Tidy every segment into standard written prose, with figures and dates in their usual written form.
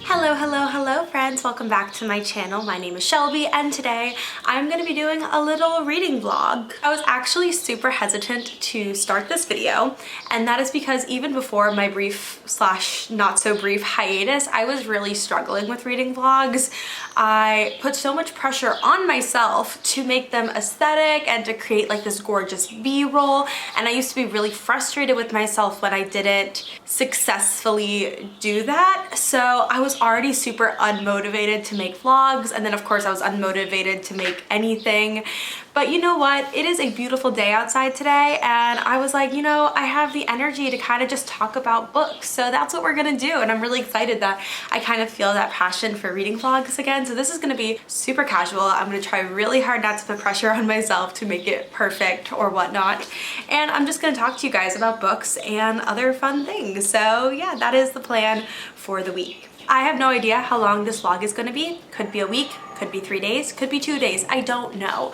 Hello friends, welcome back to my channel. My name is Shelby and today I'm going to be doing a little reading vlog. I was actually super hesitant to start this video, and that is because even before my brief slash not so brief hiatus, I was really struggling with reading vlogs. I put so much pressure on myself to make them aesthetic and to create like this gorgeous B-roll, and I used to be really frustrated with myself when I didn't successfully do that. So I was already super unmotivated to make vlogs, and then of course I was unmotivated to make anything. But you know what? It is a beautiful day outside today, and I was like, you know, I have the energy to kind of just talk about books, so that's what we're gonna do. And I'm really excited that I kind of feel that passion for reading vlogs again. So this is gonna be super casual. I'm gonna try really hard not to put pressure on myself to make it perfect or whatnot. And I'm just gonna talk to you guys about books and other fun things. So yeah, that is the plan for the week. I have no idea how long this vlog is gonna be. Could be a week, could be 3 days, could be 2 days, I don't know.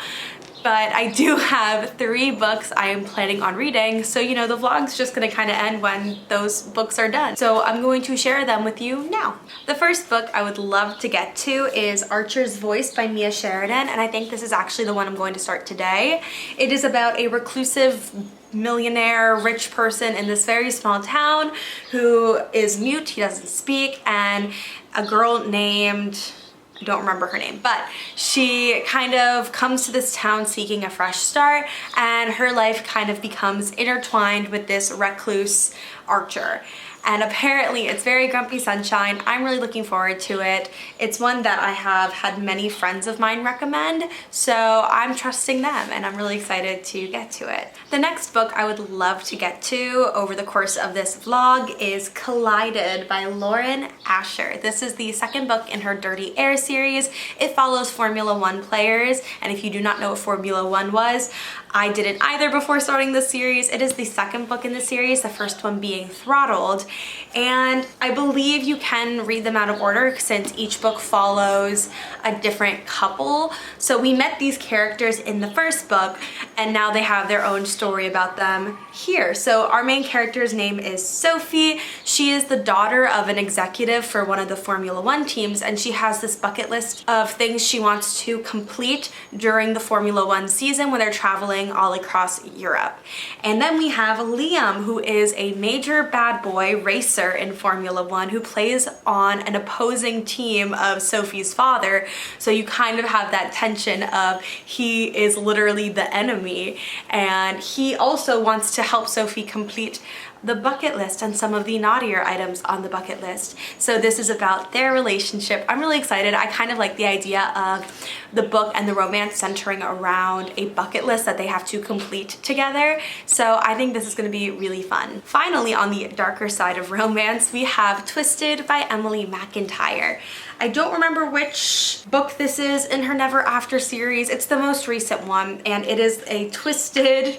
But I do have 3 books I am planning on reading, so you know, the vlog's just gonna kind of end when those books are done. So I'm going to share them with you now. The first book I would love to get to is Archer's Voice by Mia Sheridan, and I think this is actually the one I'm going to start today. It is about a reclusive millionaire rich person in this very small town who is mute, he doesn't speak, and a girl named, I don't remember her name, but she kind of comes to this town seeking a fresh start, and her life kind of becomes intertwined with this recluse Archer. And apparently it's very Grumpy Sunshine. I'm really looking forward to it. It's one that I have had many friends of mine recommend, so I'm trusting them and I'm really excited to get to it. The next book I would love to get to over the course of this vlog is Collided by Lauren Asher. This is the second book in her Dirty Air series. It follows Formula One players, and if you do not know what Formula One was, I didn't either before starting the series. It is the second book in the series, the first one being Throttled, and I believe you can read them out of order since each book follows a different couple. So we met these characters in the first book, and now they have their own story about them here. So our main character's name is Sophie. She is the daughter of an executive for one of the Formula One teams, and she has this bucket list of things she wants to complete during the Formula One season when they're traveling all across Europe. And then we have Liam, who is a major bad boy racer in Formula One who plays on an opposing team of Sophie's father. So you kind of have that tension of he is literally the enemy, and he also wants to help Sophie complete the bucket list and some of the naughtier items on the bucket list. So this is about their relationship. I'm really excited. I kind of like the idea of the book and the romance centering around a bucket list that they have to complete together. So I think this is going to be really fun. Finally, on the darker side of romance, we have Twisted by Emily McIntyre. I don't remember which book this is in her Never After series. It's the most recent one, and it is a twisted,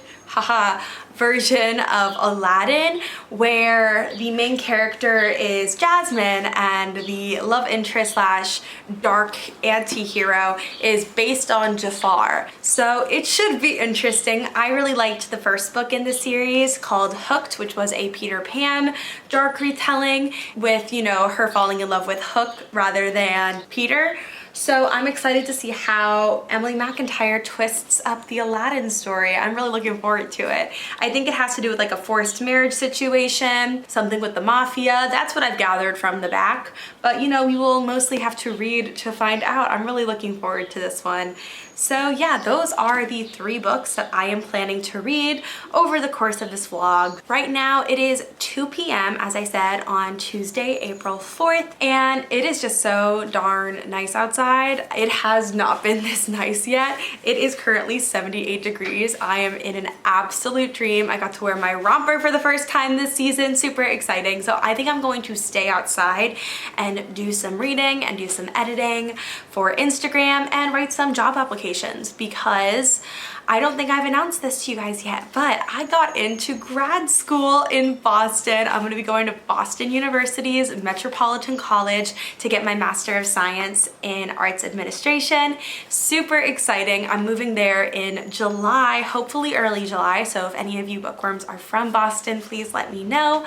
version of Aladdin, where the main character is Jasmine and the love interest slash dark anti-hero is based on Jafar. So it should be interesting. I really liked the first book in the series called Hooked, which was a Peter Pan dark retelling with, you know, her falling in love with Hook rather than Peter. So I'm excited to see how Emily McIntyre twists up the Aladdin story. I'm really looking forward to it. I think it has to do with like a forced marriage situation, something with the mafia. That's what I've gathered from the back. But you know, we will mostly have to read to find out. I'm really looking forward to this one. So yeah, those are the 3 books that I am planning to read over the course of this vlog. Right now it is 2 p.m. as I said on Tuesday, April 4th, and it is just so darn nice outside. It has not been this nice yet. It is currently 78 degrees. I am in an absolute dream. I got to wear my romper for the first time this season. Super exciting. So I think I'm going to stay outside and do some reading and do some editing for Instagram and write some job applications, because I don't think I've announced this to you guys yet, but I got into grad school in Boston. I'm gonna be going to Boston University's Metropolitan College to get my Master of Science in arts administration. Super exciting. I'm moving there in July, hopefully early July. So if any of you bookworms are from Boston, please let me know.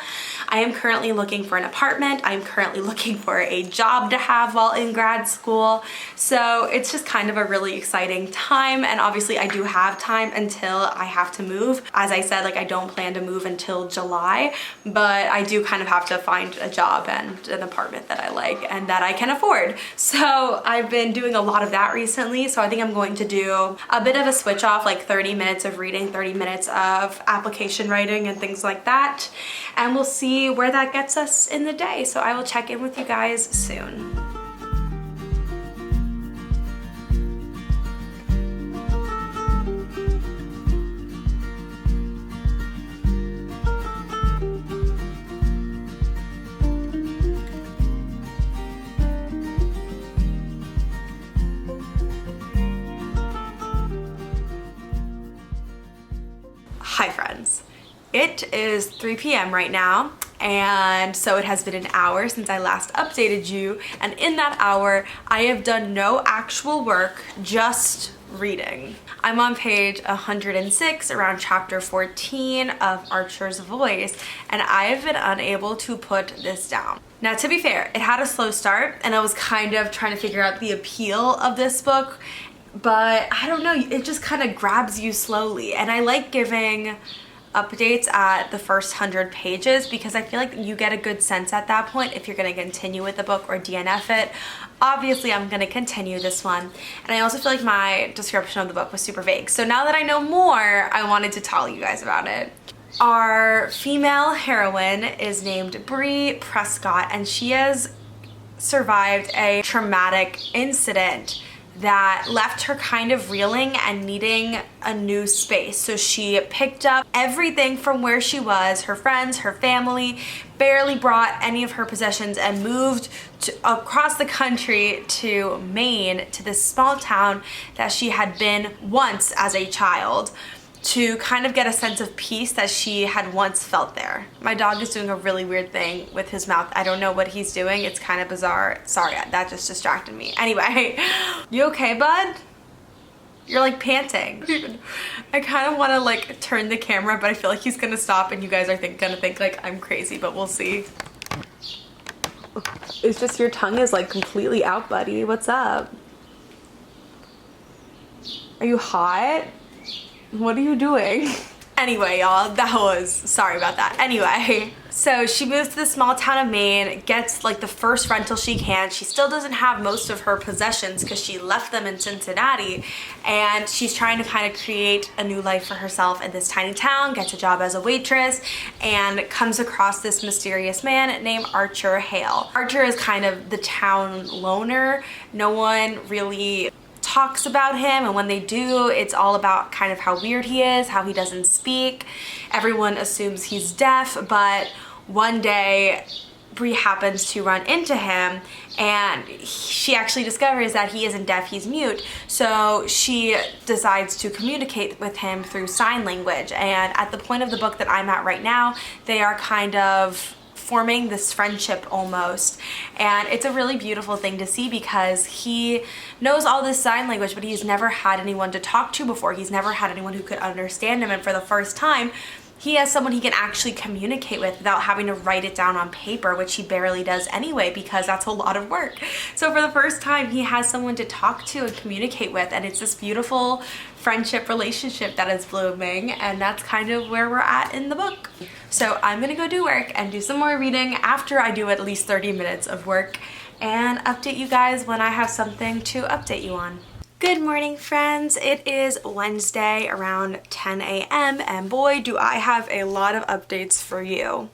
I am currently looking for an apartment. I'm currently looking for a job to have while in grad school. So it's just kind of a really exciting time. And obviously I do have time until I have to move. As I said, like I don't plan to move until July, but I do kind of have to find a job and an apartment that I like and that I can afford. So I've been doing a lot of that recently. So I think I'm going to do a bit of a switch off, like 30 minutes of reading, 30 minutes of application writing and things like that. And we'll see where that gets us in the day. So I will check in with you guys soon. Hi friends. It is 3 p.m. right now, and so it has been an hour since I last updated you, and in that hour I have done no actual work, just reading. I'm on page 106, around chapter 14 of Archer's Voice, and I have been unable to put this down. Now, to be fair, it had a slow start, and I was kind of trying to figure out the appeal of this book, but I don't know, it just kind of grabs you slowly, and I like giving updates at the first 100 pages because I feel like you get a good sense at that point if you're going to continue with the book or DNF it. Obviously, I'm going to continue this one, and I also feel like my description of the book was super vague. So now that I know more, I wanted to tell you guys about it. Our female heroine is named Bree Prescott, and she has survived a traumatic incident that left her kind of reeling and needing a new space. So she picked up everything from where she was, her friends, her family, barely brought any of her possessions, and moved across the country to Maine, to this small town that she had been once as a child, to kind of get a sense of peace that she had once felt there. My dog is doing a really weird thing with his mouth. I don't know what he's doing. It's kind of bizarre. Sorry, that just distracted me. Anyway, you okay, bud? You're like panting. I kind of want to like turn the camera, but I feel like he's gonna stop and you guys are gonna think like I'm crazy, but we'll see. It's just your tongue is like completely out, buddy. What's up? Are you hot? What are you doing? Anyway, y'all, sorry about that. Anyway, so she moves to the small town of Maine, gets like the first rental she can. She still doesn't have most of her possessions because she left them in Cincinnati, and she's trying to kind of create a new life for herself in this tiny town, gets a job as a waitress, and comes across this mysterious man named Archer Hale. Archer is kind of the town loner. No one really talks about him, and when they do, it's all about kind of how weird he is, how he doesn't speak. Everyone assumes he's deaf, but one day Bree happens to run into him, and she actually discovers that he isn't deaf, he's mute. So she decides to communicate with him through sign language, and at the point of the book that I'm at right now, they are kind of forming this friendship almost, and it's a really beautiful thing to see because he knows all this sign language, but he's never had anyone to talk to before. He's never had anyone who could understand him, and for the first time he has someone he can actually communicate with without having to write it down on paper, which he barely does anyway because that's a lot of work. So for the first time he has someone to talk to and communicate with, and it's this beautiful friendship relationship that is blooming, and that's kind of where we're at in the book. So I'm gonna go do work and do some more reading after I do at least 30 minutes of work, and update you guys when I have something to update you on. Good morning, friends. It is Wednesday around 10 a.m. and boy, do I have a lot of updates for you.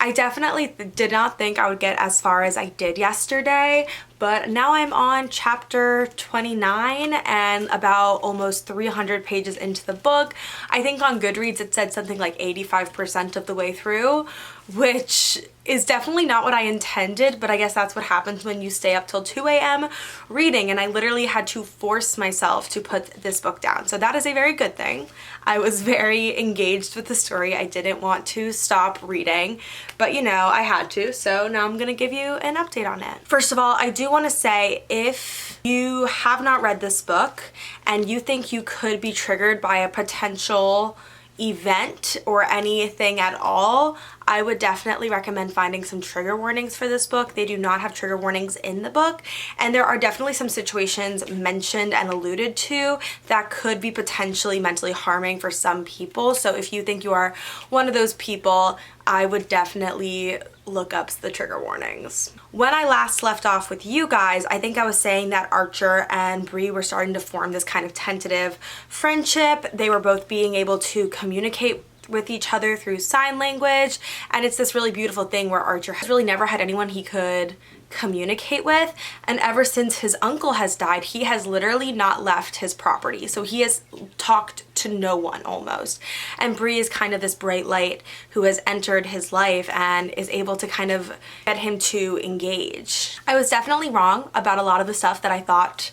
I definitely did not think I would get as far as I did yesterday, but now I'm on chapter 29 and about almost 300 pages into the book. I think on Goodreads it said something like 85% of the way through, which is definitely not what I intended, but I guess that's what happens when you stay up till 2 a.m. reading, and I literally had to force myself to put this book down. So that is a very good thing. I was very engaged with the story. I didn't want to stop reading, but you know, I had to, so now I'm gonna give you an update on it. First of all, I do want to say, if you have not read this book and you think you could be triggered by a potential event or anything at all, I would definitely recommend finding some trigger warnings for this book. They do not have trigger warnings in the book, and there are definitely some situations mentioned and alluded to that could be potentially mentally harming for some people. So if you think you are one of those people, I would definitely look up the trigger warnings. When I last left off with you guys, I think I was saying that Archer and Bree were starting to form this kind of tentative friendship. They were both being able to communicate with each other through sign language, and it's this really beautiful thing where Archer has really never had anyone he could communicate with, and ever since his uncle has died, he has literally not left his property, so he has talked to no one almost. And Bree is kind of this bright light who has entered his life and is able to kind of get him to engage. I was definitely wrong about a lot of the stuff that I thought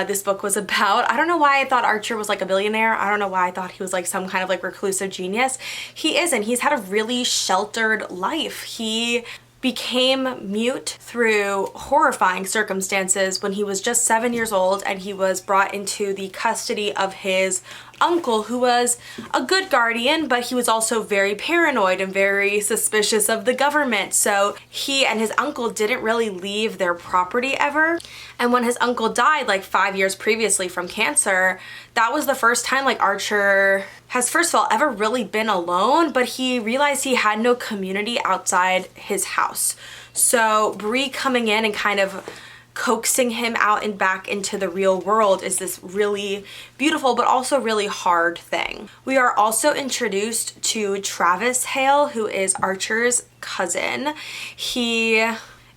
this book was about. I don't know why I thought Archer was like a billionaire. I don't know why I thought he was like some kind of like reclusive genius. He isn't. He's had a really sheltered life. He became mute through horrifying circumstances when he was just 7 years old, and he was brought into the custody of his uncle, who was a good guardian, but he was also very paranoid and very suspicious of the government. So he and his uncle didn't really leave their property ever. And when his uncle died like 5 years previously from cancer, that was the first time like Archer has, first of all, ever really been alone, but he realized he had no community outside his house. So Bree coming in and kind of coaxing him out and back into the real world is this really beautiful but also really hard thing. We are also introduced to Travis Hale, who is Archer's cousin. He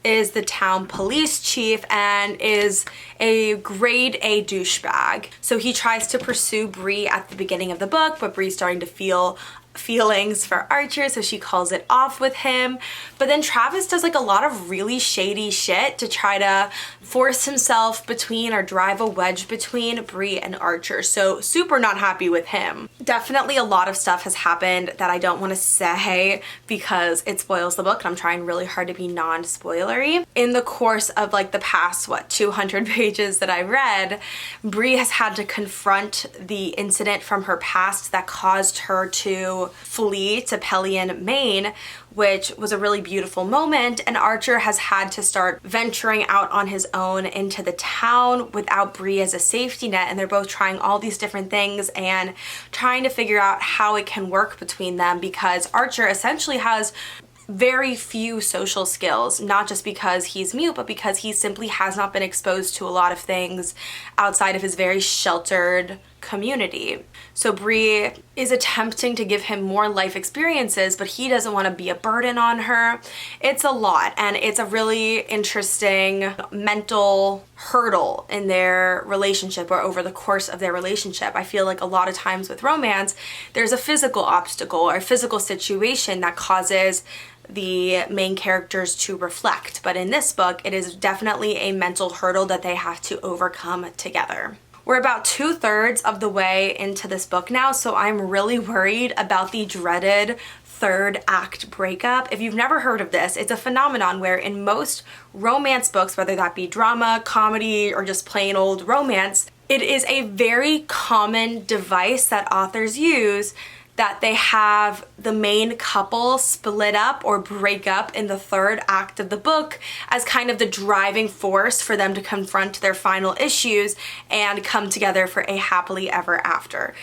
is the town police chief and is a grade A douchebag. So he tries to pursue Bree at the beginning of the book, but Bree's starting to feel feelings for Archer, so she calls it off with him. But then Travis does like a lot of really shady shit to try to force himself between or drive a wedge between Bree and Archer. So super not happy with him. Definitely a lot of stuff has happened that I don't want to say because it spoils the book, and I'm trying really hard to be non-spoilery. In the course of like the past, 200 pages that I read, Bree has had to confront the incident from her past that caused her to flee to Pelion, Maine, which was a really beautiful moment, and Archer has had to start venturing out on his own into the town without Bree as a safety net, and they're both trying all these different things and trying to figure out how it can work between them, because Archer essentially has very few social skills, not just because he's mute, but because he simply has not been exposed to a lot of things outside of his very sheltered community. So Bree is attempting to give him more life experiences, but he doesn't want to be a burden on her. It's a lot, and it's a really interesting mental hurdle in their relationship or over the course of their relationship. I feel like a lot of times with romance, there's a physical obstacle or a physical situation that causes the main characters to reflect. But in this book, it is definitely a mental hurdle that they have to overcome together. We're about 2/3 of the way into this book now, so I'm really worried about the dreaded third act breakup. If you've never heard of this, it's a phenomenon where in most romance books, whether that be drama, comedy, or just plain old romance, it is a very common device that authors use that they have the main couple split up or break up in the third act of the book as kind of the driving force for them to confront their final issues and come together for a happily ever after.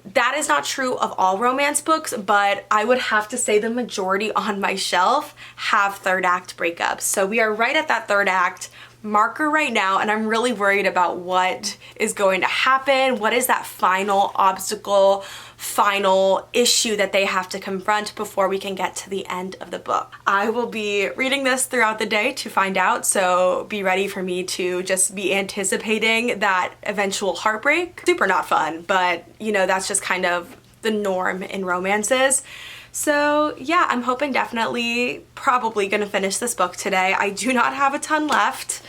That is not true of all romance books, but I would have to say the majority on my shelf have third act breakups. So we are right at that third act marker right now, and I'm really worried about what is going to happen. What is that final obstacle, final issue that they have to confront before we can get to the end of the book? I will be reading this throughout the day to find out, so be ready for me to just be anticipating that eventual heartbreak. Super not fun, but you know, that's just kind of the norm in romances. So yeah, I'm hoping definitely probably gonna finish this book today. I do not have a ton left.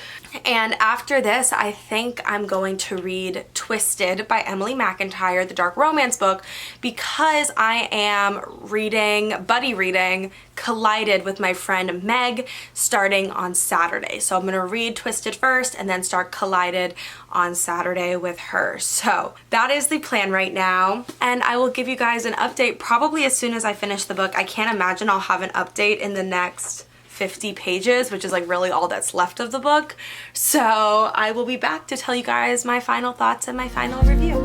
And after this, I think I'm going to read Twisted by Emily McIntyre, the dark romance book, because I am buddy reading Collided with my friend Meg starting on Saturday. So I'm gonna read Twisted first and then start Collided on Saturday with her. So that is the plan right now. And I will give you guys an update probably as soon as I finish the book. I can't imagine I'll have an update in the next 50 pages, which is like really all that's left of the book. So I will be back to tell you guys my final thoughts and my final review.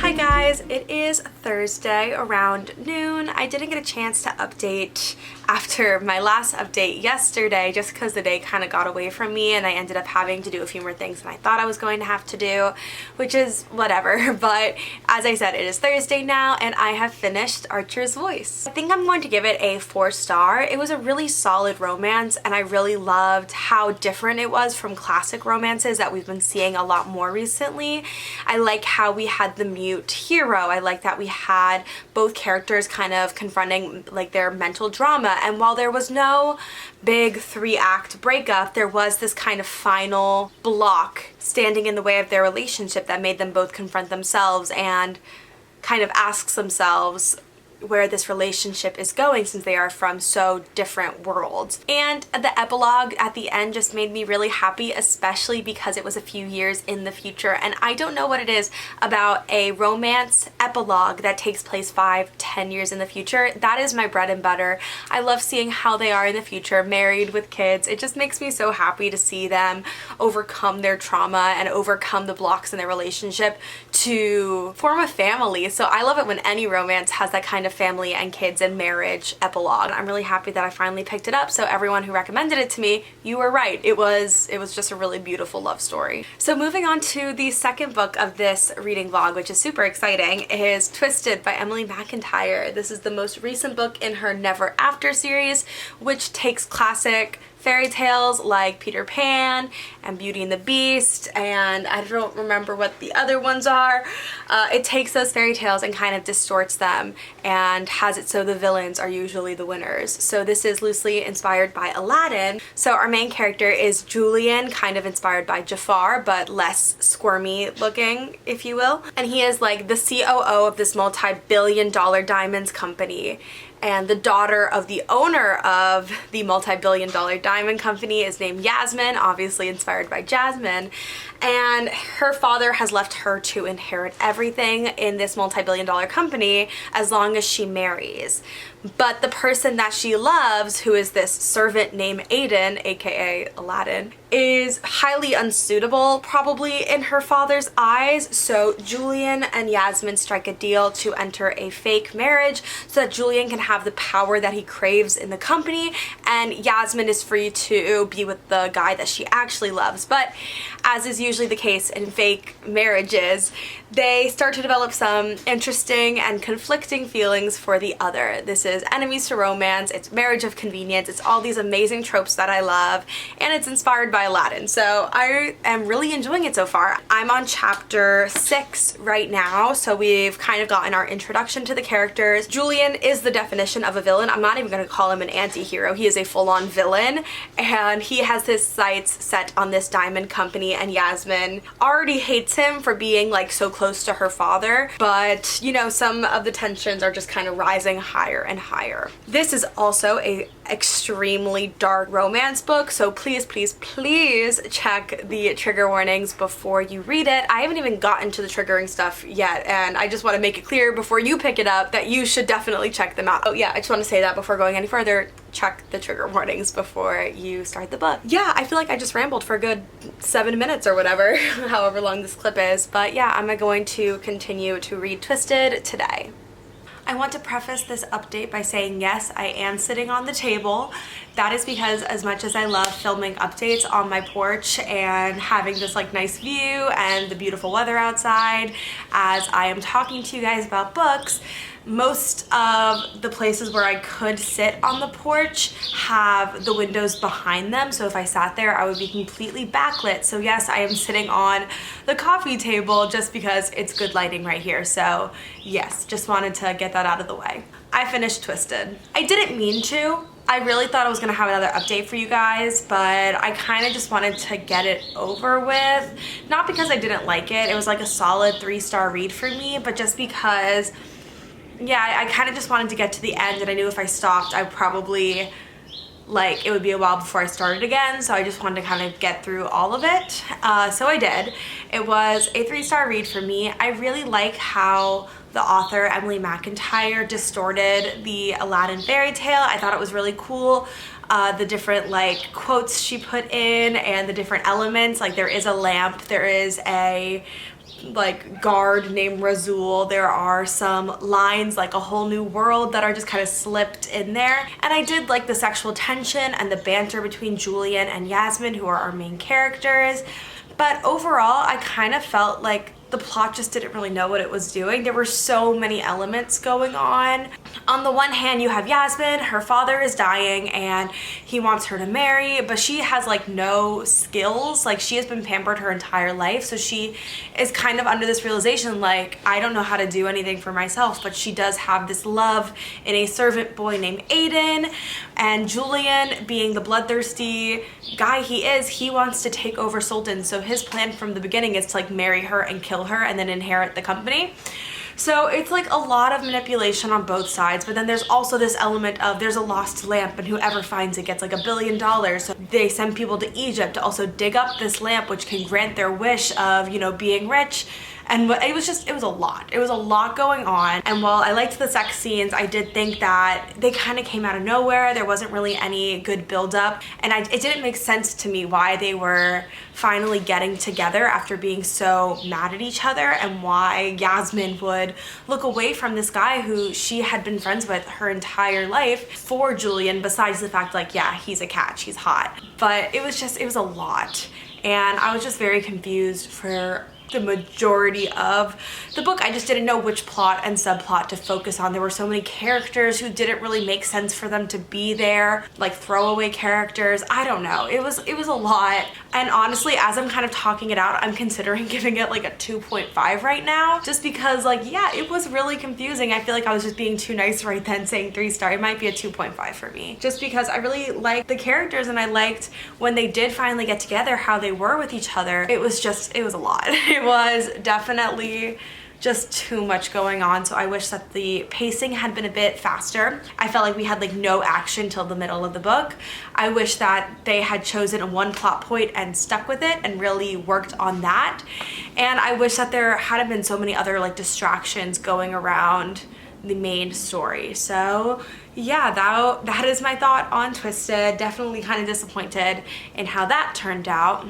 Hi guys, it is Thursday around noon. I didn't get a chance to update after my last update yesterday just because the day kind of got away from me and I ended up having to do a few more things than I thought I was going to have to do, which is whatever. But as I said, it is Thursday now and I have finished Archer's Voice. I think I'm going to give it a 4-star. It was a really solid romance and I really loved how different it was from classic romances that we've been seeing a lot more recently. I like how we had the mute hero. I like that we had both characters kind of confronting like their mental drama, and while there was no big 3-act breakup, there was this kind of final block standing in the way of their relationship that made them both confront themselves and kind of ask themselves where this relationship is going since they are from so different worlds. And the epilogue at the end just made me really happy, especially because it was a few years in the future, and I don't know what it is about a romance epilogue that takes place 5-10 years in the future. That is my bread and butter. I love seeing how they are in the future, married with kids. It just makes me so happy to see them overcome their trauma and overcome the blocks in their relationship to form a family. So I love it when any romance has that kind of family and kids and marriage epilogue. I'm really happy that I finally picked it up, so everyone who recommended it to me, you were right. It was just a really beautiful love story. So moving on to the second book of this reading vlog, which is super exciting, is Twisted by Emily McIntyre. This is the most recent book in her Never After series, which takes classic fairy tales like Peter Pan and Beauty and the Beast, and I don't remember what the other ones are. It takes those fairy tales and kind of distorts them and has it so the villains are usually the winners. So this is loosely inspired by Aladdin. So our main character is Julian, kind of inspired by Jafar, but less squirmy looking, if you will. And he is like the COO of this multi-billion-dollar diamonds company. And the daughter of the owner of the multi-billion-dollar diamond company is named Yasmin, obviously inspired by Jasmine. And her father has left her to inherit everything in this multi-billion-dollar company as long as she marries. But the person that she loves, who is this servant named Aiden, aka Aladdin, is highly unsuitable, probably in her father's eyes. So Julian and Yasmin strike a deal to enter a fake marriage so that Julian can have the power that he craves in the company, and Yasmin is free to be with the guy that she actually loves. But as is usually the case in fake marriages, they start to develop some interesting and conflicting feelings for the other. This is enemies to romance, it's marriage of convenience, it's all these amazing tropes that I love, and it's inspired by Aladdin. So I am really enjoying it so far. I'm on chapter 6 right now, so we've kind of gotten our introduction to the characters. Julian is the definition of a villain. I'm not even going to call him an anti-hero. He is a full-on villain, and he has his sights set on this diamond company, and Yasmin already hates him for being like so close to her father, but you know, some of the tensions are just kind of rising higher and higher. This is also a extremely dark romance book, so please check the trigger warnings before you read it. I haven't even gotten to the triggering stuff yet, and I just want to make it clear before you pick it up that you should definitely check them out. Oh yeah, I just want to say that before going any further, check the trigger warnings before you start the book. Yeah, I feel like I just rambled for a good 7 minutes or whatever, however long this clip is, but yeah, I'm going to continue to read Twisted today. I want to preface this update by saying yes, I am sitting on the table. That is because as much as I love filming updates on my porch and having this like nice view and the beautiful weather outside as I am talking to you guys about books, most of the places where I could sit on the porch have the windows behind them, so if I sat there I would be completely backlit. So yes, I am sitting on the coffee table just because it's good lighting right here. So yes, just wanted to get that out of the way. I finished Twisted. I didn't mean to. I really thought I was gonna have another update for you guys, but I kind of just wanted to get it over with. Not because I didn't like it. It was like a solid 3-star read for me, but just because, yeah, I kind of just wanted to get to the end, and I knew if I stopped, I probably, like, it would be a while before I started again, so I just wanted to kind of get through all of it. So I did. It was a 3-star read for me. I really like how the author, Emily McIntyre, distorted the Aladdin fairy tale. I thought it was really cool. The different like quotes she put in and the different elements. Like there is a lamp, there is a like guard named Razul, there are some lines like a whole new world that are just kind of slipped in there. And I did like the sexual tension and the banter between Julian and Yasmin, who are our main characters. But overall, I kind of felt like the plot just didn't really know what it was doing. There were so many elements going on. On the one hand, you have Yasmin, her father is dying and he wants her to marry, but she has like no skills. Like she has been pampered her entire life. So she is kind of under this realization, like, I don't know how to do anything for myself, but she does have this love in a servant boy named Aiden. And Julian, being the bloodthirsty guy he is, he wants to take over Sultan. So his plan from the beginning is to like marry her and kill her and then inherit the company. So it's like a lot of manipulation on both sides, but then there's also this element of there's a lost lamp and whoever finds it gets like $1 billion. So they send people to Egypt to also dig up this lamp, which can grant their wish of, you know, being rich. And it was a lot. It was a lot going on. And while I liked the sex scenes, I did think that they kind of came out of nowhere. There wasn't really any good buildup. And it didn't make sense to me why they were finally getting together after being so mad at each other, and why Yasmin would look away from this guy who she had been friends with her entire life for Julian, besides the fact like, yeah, he's a catch, he's hot. But it was a lot. And I was just very confused for the majority of the book. I just didn't know which plot and subplot to focus on. There were so many characters who didn't really make sense for them to be there, like throwaway characters. I don't know. It was a lot. And honestly, as I'm kind of talking it out, I'm considering giving it like a 2.5 right now, just because like, yeah, it was really confusing. I feel like I was just being too nice right then saying 3-star. It might be a 2.5 for me, just because I really liked the characters and I liked when they did finally get together, how they were with each other. It was a lot. It was definitely just too much going on. So I wish that the pacing had been a bit faster. I felt like we had like no action till the middle of the book. I wish that they had chosen one plot point and stuck with it and really worked on that. And I wish that there hadn't been so many other like distractions going around the main story. So yeah, that is my thought on Twisted. Definitely kind of disappointed in how that turned out.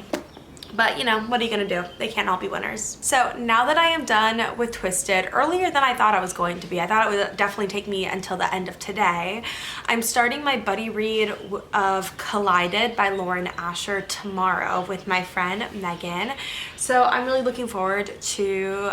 But you know, what are you gonna do? They can't all be winners. So now that I am done with Twisted, earlier than I thought I was going to be, I thought it would definitely take me until the end of today, I'm starting my buddy read of Collided by Lauren Asher tomorrow with my friend Megan. So I'm really looking forward to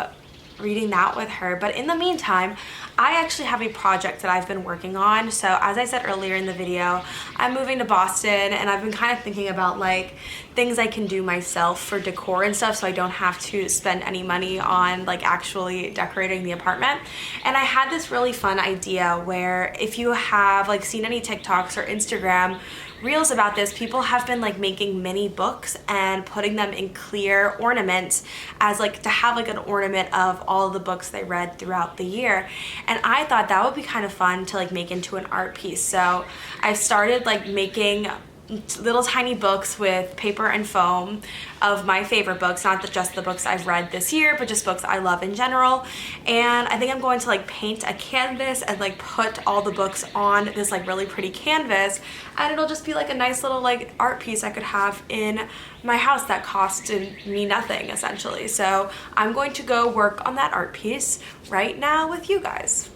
reading that with her. But in the meantime, I actually have a project that I've been working on. So as I said earlier in the video, I'm moving to Boston and I've been kind of thinking about like things I can do myself for decor and stuff, so I don't have to spend any money on like actually decorating the apartment. And I had this really fun idea where, if you have like seen any TikToks or Instagram reels about this, people have been like making mini books and putting them in clear ornaments as like to have like an ornament of all the books they read throughout the year. And I thought that would be kind of fun to like make into an art piece. So I started like making little tiny books with paper and foam of my favorite books, not just the books I've read this year, but just books I love in general. And I think I'm going to like paint a canvas and like put all the books on this like really pretty canvas, and it'll just be like a nice little like art piece I could have in my house that costed me nothing essentially. So I'm going to go work on that art piece right now with you guys.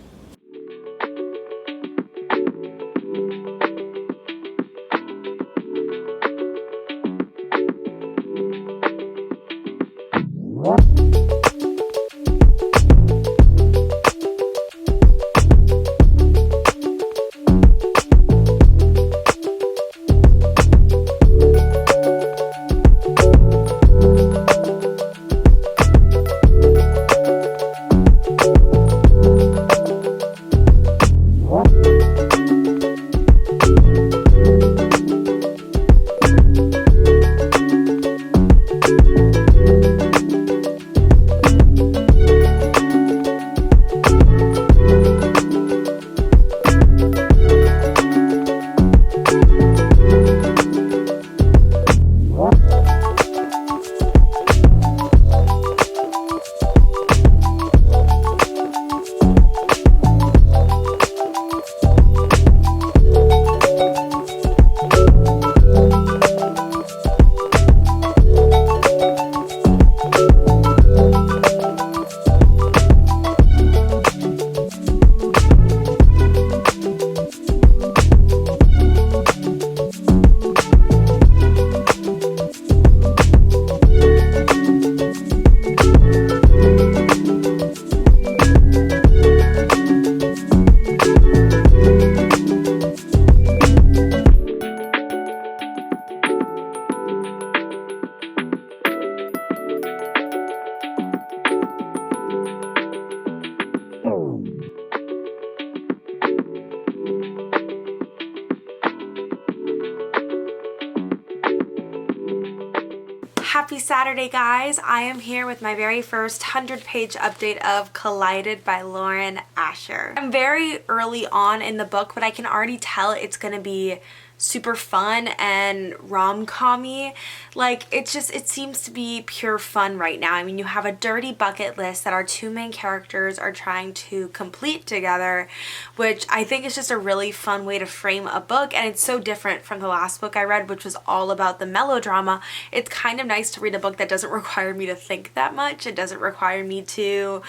Happy Saturday, guys! I am here with my very first 100-page update of Collided by Lauren Asher. I'm very early on in the book, but I can already tell it's gonna be super fun and rom-com-y. Like, it seems to be pure fun right now. I mean, you have a dirty bucket list that our two main characters are trying to complete together, which I think is just a really fun way to frame a book, and it's so different from the last book I read, which was all about the melodrama. It's kind of nice to read a book that doesn't require me to think that much. It doesn't require me to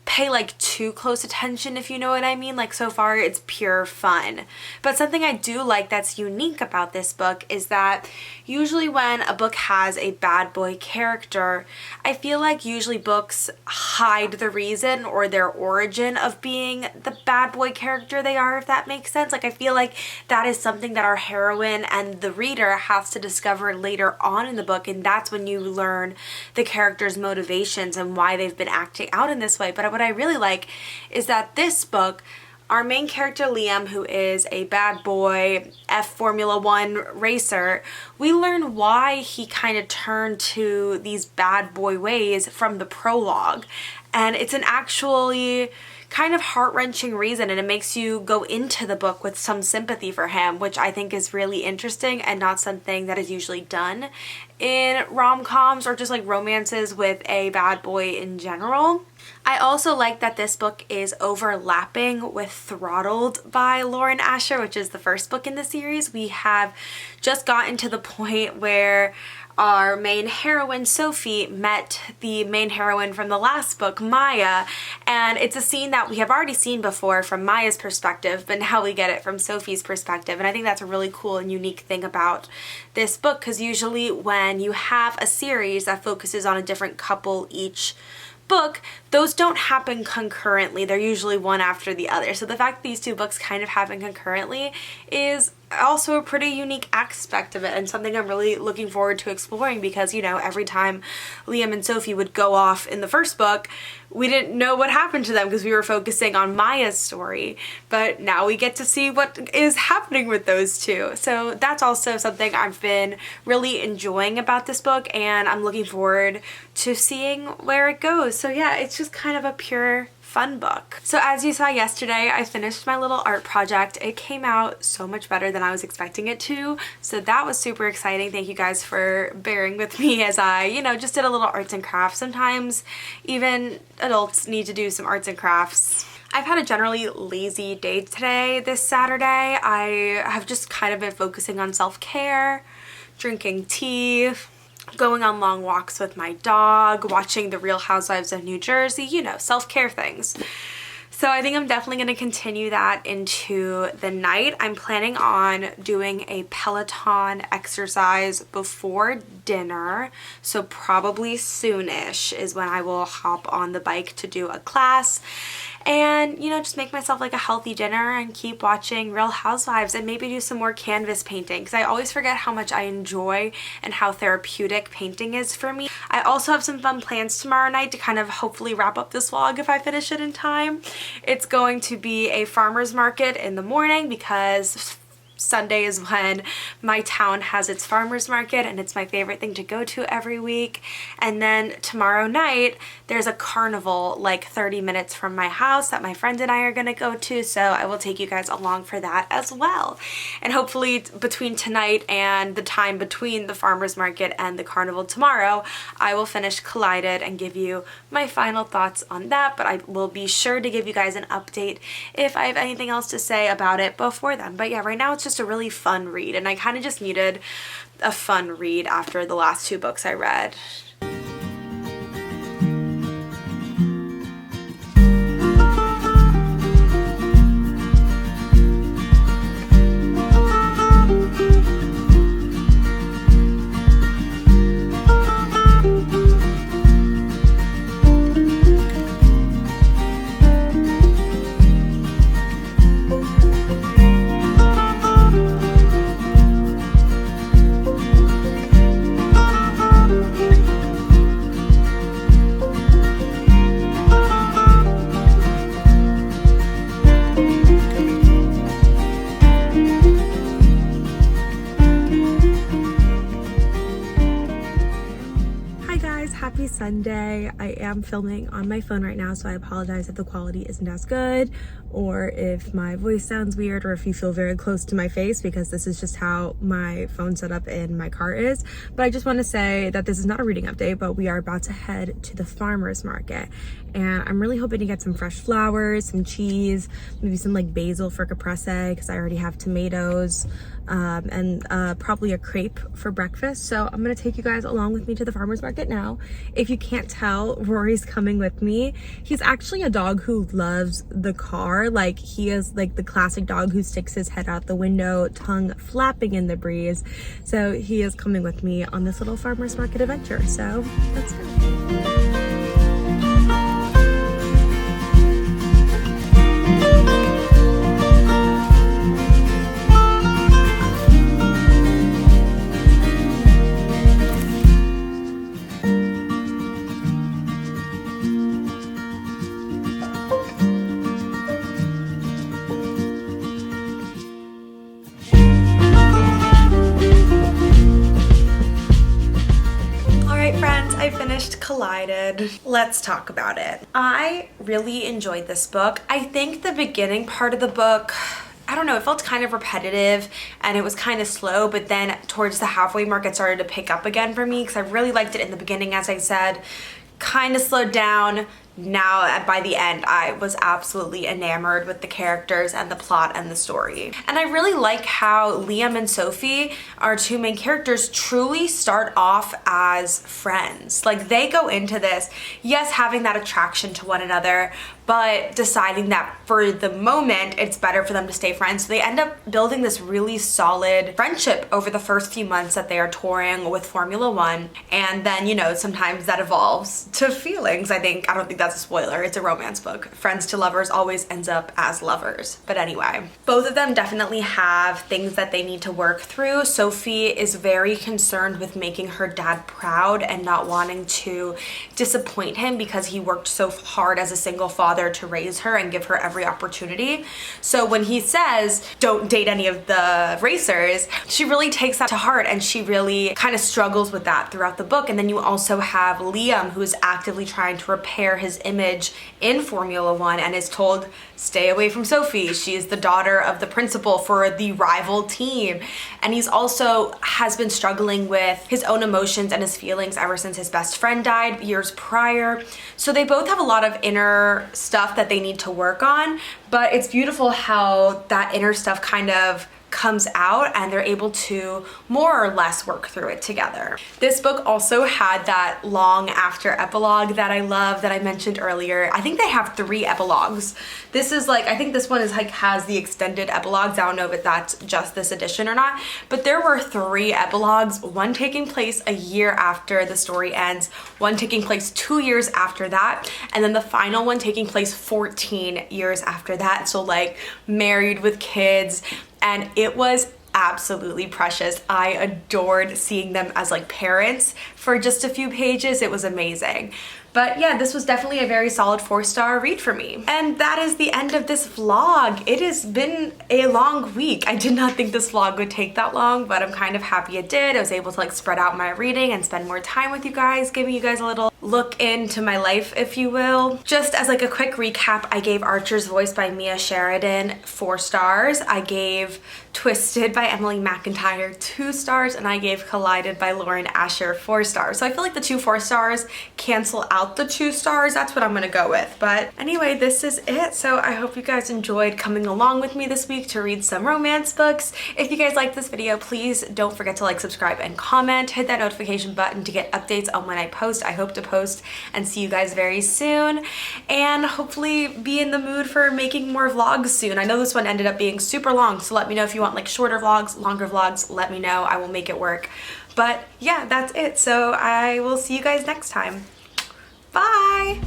pay like too close attention, if you know what I mean. Like, so far it's pure fun. But something I do like that's unique about this book is that usually when a book has a bad boy character, I feel like usually books hide the reason or their origin of being the bad boy character they are, if that makes sense. Like, I feel like that is something that our heroine and the reader has to discover later on in the book, and that's when you learn the character's motivations and why they've been acting out in this way. But what I really like is that this book, our main character Liam, who is a bad boy Formula 1 racer, we learn why he kind of turned to these bad boy ways from the prologue. And it's an actually kind of heart-wrenching reason, and it makes you go into the book with some sympathy for him, which I think is really interesting and not something that is usually done in rom-coms or just like romances with a bad boy in general. I also like that this book is overlapping with Throttled by Lauren Asher, which is the first book in the series. We have just gotten to the point where our main heroine, Sophie, met the main heroine from the last book, Maya, and it's a scene that we have already seen before from Maya's perspective, but now we get it from Sophie's perspective, and I think that's a really cool and unique thing about this book, because usually when you have a series that focuses on a different couple each book, those don't happen concurrently. They're usually one after the other. So the fact that these two books kind of happen concurrently is also a pretty unique aspect of it, and something I'm really looking forward to exploring, because, you know, every time Liam and Sophie would go off in the first book, we didn't know what happened to them because we were focusing on Maya's story, but now we get to see what is happening with those two. So that's also something I've been really enjoying about this book, and I'm looking forward to seeing where it goes. So yeah, it's just kind of a pure fun book. So as you saw yesterday, I finished my little art project. It came out so much better than I was expecting it to, so that was super exciting. Thank you guys for bearing with me as I, you know, just did a little arts and crafts. Sometimes even adults need to do some arts and crafts. I've had a generally lazy day today, this Saturday. I have just kind of been focusing on self-care, drinking tea, going on long walks with my dog, watching The Real Housewives of New Jersey, you know, self-care things. So I think I'm definitely going to continue that into the night. I'm planning on doing a Peloton exercise before dinner, so probably soonish is when I will hop on the bike to do a class. And, you know, just make myself like a healthy dinner and keep watching Real Housewives, and maybe do some more canvas painting, because I always forget how much I enjoy and how therapeutic painting is for me. I also have some fun plans tomorrow night to kind of hopefully wrap up this vlog if I finish it in time. It's going to be a farmer's market in the morning, because Sunday is when my town has its farmer's market, and it's my favorite thing to go to every week. And then tomorrow night there's a carnival like 30 minutes from my house that my friend and I are gonna go to, so I will take you guys along for that as well. And hopefully between tonight and the time between the farmer's market and the carnival tomorrow, I will finish Collided and give you my final thoughts on that, but I will be sure to give you guys an update if I have anything else to say about it before then. But yeah, right now it's just a really fun read, and I kind of just needed a fun read after the last two books I read. Sunday. I am filming on my phone right now, so I apologize if the quality isn't as good or if my voice sounds weird or if you feel very close to my face, because this is just how my phone setup in my car is. But I just want to say that this is not a reading update, but we are about to head to the farmer's market, and I'm really hoping to get some fresh flowers, some cheese, maybe some like basil for caprese because I already have tomatoes, and probably a crepe for breakfast. So I'm gonna take you guys along with me to the farmer's market now. If you can't tell, Rory's coming with me. He's actually a dog who loves the car. Like, he is like the classic dog who sticks his head out the window, tongue flapping in the breeze. So he is coming with me on this little farmer's market adventure. So let's go. I finished Collided. Let's talk about it. I really enjoyed this book. I think the beginning part of the book, I don't know, it felt kind of repetitive and it was kind of slow, but then towards the halfway mark it started to pick up again for me because I really liked it in the beginning, as I said. Kind of slowed down. Now by the end I was absolutely enamored with the characters and the plot and the story. And I really like how Liam and Sophie, our two main characters, truly start off as friends. Like, they go into this, yes, having that attraction to one another, but deciding that for the moment it's better for them to stay friends. So they end up building this really solid friendship over the first few months that they are touring with Formula One. And then, you know, sometimes that evolves to feelings. I don't think that's a spoiler, it's a romance book. Friends to lovers always ends up as lovers. But anyway, both of them definitely have things that they need to work through. Sophie is very concerned with making her dad proud and not wanting to disappoint him because he worked so hard as a single father to raise her and give her every opportunity. So when he says don't date any of the racers, she really takes that to heart and she really kind of struggles with that throughout the book. And then you also have Liam, who is actively trying to repair his image in Formula One and is told, stay away from Sophie. She is the daughter of the principal for the rival team. And he's also has been struggling with his own emotions and his feelings ever since his best friend died years prior. So they both have a lot of inner stuff that they need to work on, but it's beautiful how that inner stuff kind of comes out and they're able to more or less work through it together. This book also had that long after epilogue that I love that I mentioned earlier. I think they have 3 epilogues. This is like, I think this one is like has the extended epilogues. I don't know if that's just this edition or not, but there were 3 epilogues, one taking place a year after the story ends, one taking place 2 years after that, and then the final one taking place 14 years after that. So like married with kids. And it was absolutely precious. I adored seeing them as like parents for just a few pages. It was amazing. But yeah, this was definitely a very solid 4-star read for me. And that is the end of this vlog. It has been a long week. I did not think this vlog would take that long, but I'm kind of happy it did. I was able to like spread out my reading and spend more time with you guys, giving you guys a little look into my life, if you will. Just as like a quick recap, I gave Archer's Voice by Mia Sheridan 4 stars. I gave Twisted by Emily McIntyre 2 stars, and I gave Collided by Lauren Asher 4 stars. So I feel like the 2 4 stars cancel out the 2 stars. That's what I'm gonna go with. But anyway, this is it. So I hope you guys enjoyed coming along with me this week to read some romance books. If you guys liked this video, please don't forget to like, subscribe, and comment. Hit that notification button to get updates on when I post. I hope to post and see you guys very soon, and hopefully be in the mood for making more vlogs soon. I know this one ended up being super long, so let me know if you want like shorter vlogs, longer vlogs. Let me know. I will make it work. But yeah, that's it. So I will see you guys next time. Bye!